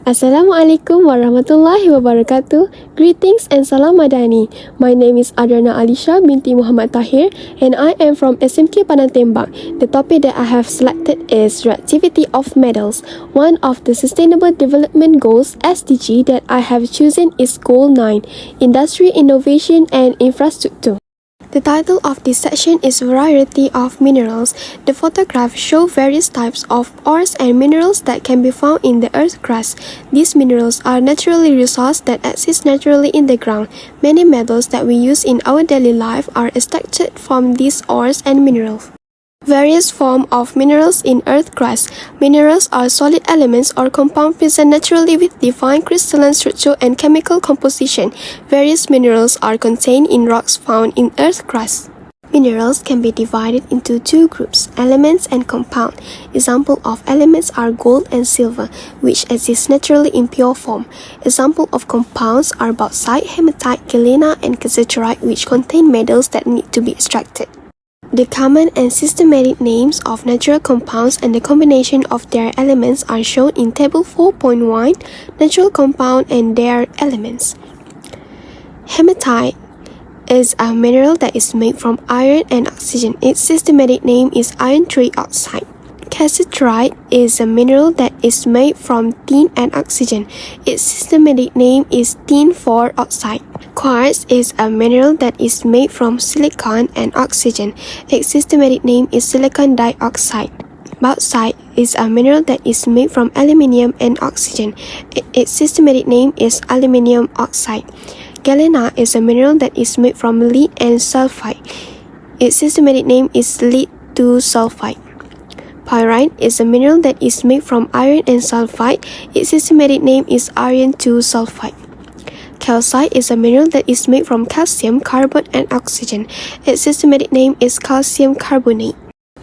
Assalamualaikum warahmatullahi wabarakatuh. Greetings and salam madani. My name is Adrana Alisha binti Muhammad Tahir and I am from SMK Padang Tembak. The topic that I have selected is reactivity of metals. One of the Sustainable Development Goals (SDG) that I have chosen is Goal 9, Industry, Innovation and Infrastructure. The title of this section is Variety of Minerals. The photograph shows various types of ores and minerals that can be found in the earth crust. These minerals are naturally resources that exist naturally in the ground. Many metals that we use in our daily life are extracted from these ores and minerals. Various forms of minerals in earth crust. Minerals are solid elements or compounds present naturally with defined crystalline structure and chemical composition. Various minerals are contained in rocks found in earth crust. Minerals can be divided into two groups, elements and compound. Examples of elements are gold and silver, which exist naturally in pure form. Examples of compounds are bauxite, hematite, galena, and cassiterite, which contain metals that need to be extracted. The common and systematic names of natural compounds and the combination of their elements are shown in Table 4.1, Natural Compound and their elements. Hematite is a mineral that is made from iron and oxygen. Its systematic name is iron trioxide. Cassiterite is a mineral that is made from tin and oxygen. Its systematic name is tin 4 oxide. Quartz is a mineral that is made from silicon and oxygen. Its systematic name is silicon dioxide. Bauxite is a mineral that is made from aluminium and oxygen. Its systematic name is aluminium oxide. Galena is a mineral that is made from lead and sulfide. Its systematic name is lead 2 sulfide. Pyrite is a mineral that is made from iron and sulfide. Its systematic name is iron 2 sulfide. Calcite is a mineral that is made from calcium, carbon, and oxygen. Its systematic name is calcium carbonate.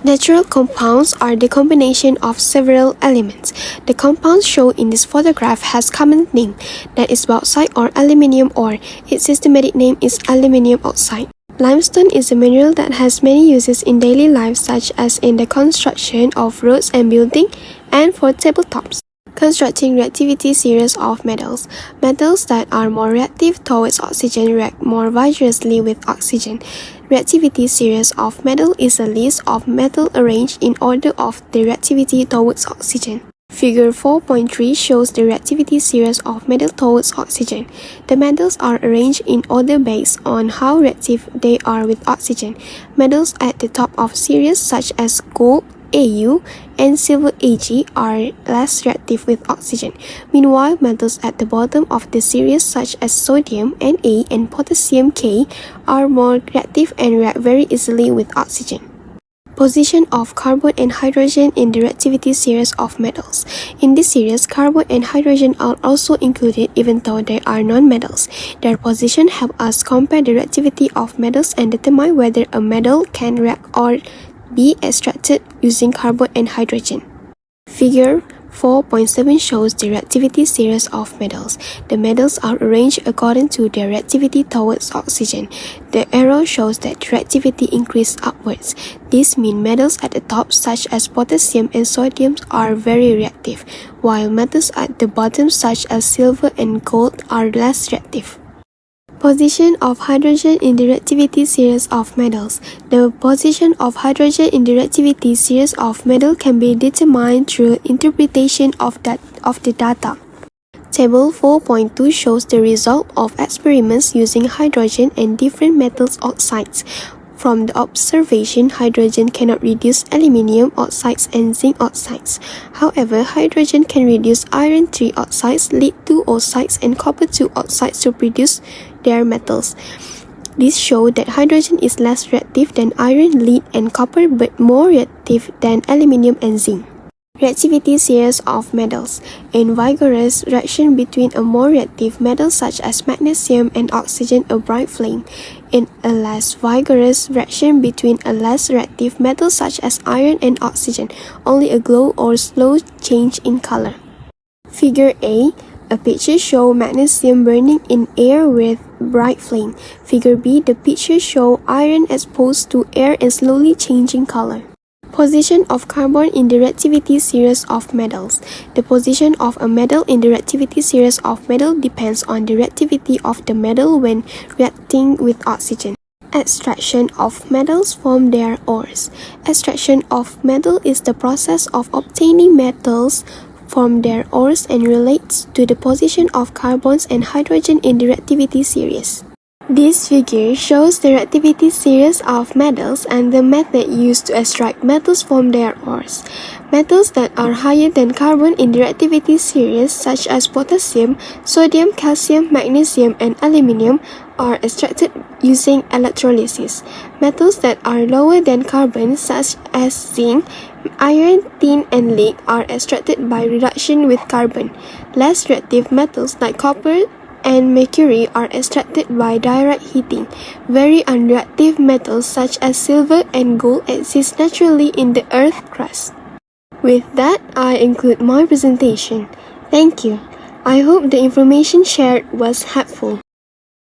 Natural compounds are the combination of several elements. The compounds shown in this photograph has common name, that is bauxite or aluminium ore. Its systematic name is aluminium oxide. Limestone is a mineral that has many uses in daily life, such as in the construction of roads and buildings and for tabletops. Constructing reactivity series of metals. Metals that are more reactive towards oxygen react more vigorously with oxygen. Reactivity series of metal is a list of metal arranged in order of their reactivity towards oxygen. Figure 4.3 shows the reactivity series of metal towards oxygen. The metals are arranged in order based on how reactive they are with oxygen. Metals at the top of series such as gold Au and silver Ag are less reactive with oxygen. Meanwhile, metals at the bottom of the series such as sodium Na and potassium K are more reactive and react very easily with oxygen. Position of carbon and hydrogen in the reactivity series of metals. In this series, carbon and hydrogen are also included even though they are non-metals. Their position helps us compare the reactivity of metals and determine whether a metal can react or be extracted using carbon and hydrogen. Figure 4.7 shows the reactivity series of metals. The metals are arranged according to their reactivity towards oxygen. The arrow shows that reactivity increases upwards. This means metals at the top such as potassium and sodium are very reactive, while metals at the bottom such as silver and gold are less reactive. Position of hydrogen in the reactivity series of metals. The position of hydrogen in the reactivity series of metal can be determined through interpretation of the data. Table 4.2 shows the result of experiments using hydrogen and different metals oxides. From the observation, hydrogen cannot reduce aluminium oxides and zinc oxides. However, hydrogen can reduce iron 3 oxides, lead 2 oxides, and copper 2 oxides to produce their metals. This shows that hydrogen is less reactive than iron, lead, and copper but more reactive than aluminium and zinc. Reactivity series of metals. In vigorous reaction between a more reactive metal such as magnesium and oxygen, a bright flame. In a less vigorous reaction between a less reactive metal such as iron and oxygen, only a glow or slow change in color. Figure A. A picture shows magnesium burning in air with bright flame. Figure B. The picture shows iron exposed to air and slowly changing color. Position of carbon in the reactivity series of metals. The position of a metal in the reactivity series of metal depends on the reactivity of the metal when reacting with oxygen. Extraction of metals from their ores. Extraction of metal is the process of obtaining metals from their ores and relates to the position of carbons and hydrogen in the reactivity series. This figure shows the reactivity series of metals and the method used to extract metals from their ores. Metals that are higher than carbon in the reactivity series, such as potassium, sodium, calcium, magnesium, and aluminium, are extracted using electrolysis. Metals that are lower than carbon, such as zinc, iron, tin, and lead, are extracted by reduction with carbon. Less reactive metals like copper and mercury are extracted by direct heating. Very unreactive metals such as silver and gold exist naturally in the earth crust. With that, I conclude my presentation. Thank you. I hope the information shared was helpful.